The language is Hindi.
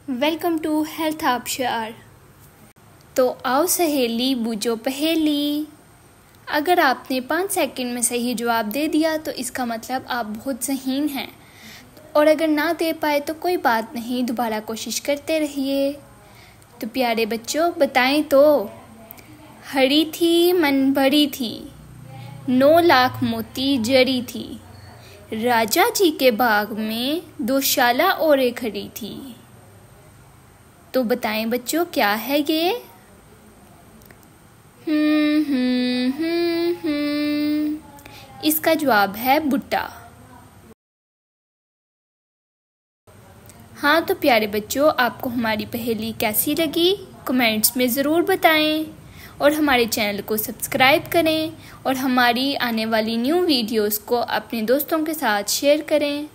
Welcome to health आबशार। तो आओ सहेली बूझो पहेली। अगर आपने 5 सेकंड में सही जवाब दे दिया तो इसका मतलब आप बहुत ज़हीन हैं, और अगर ना दे पाए तो कोई बात नहीं, दोबारा कोशिश करते रहिए। तो प्यारे बच्चों बताएं तो। हरी थी मन भरी थी, 9 लाख मोती जड़ी थी, राजा जी के बाग में 2 शाला औरें खड़ी थी। तो बताएं बच्चों क्या है ये? इसका जवाब है भुट्टा। हाँ तो प्यारे बच्चों, आपको हमारी पहेली कैसी लगी कमेंट्स में ज़रूर बताएं, और हमारे चैनल को सब्सक्राइब करें और हमारी आने वाली न्यू वीडियोस को अपने दोस्तों के साथ शेयर करें।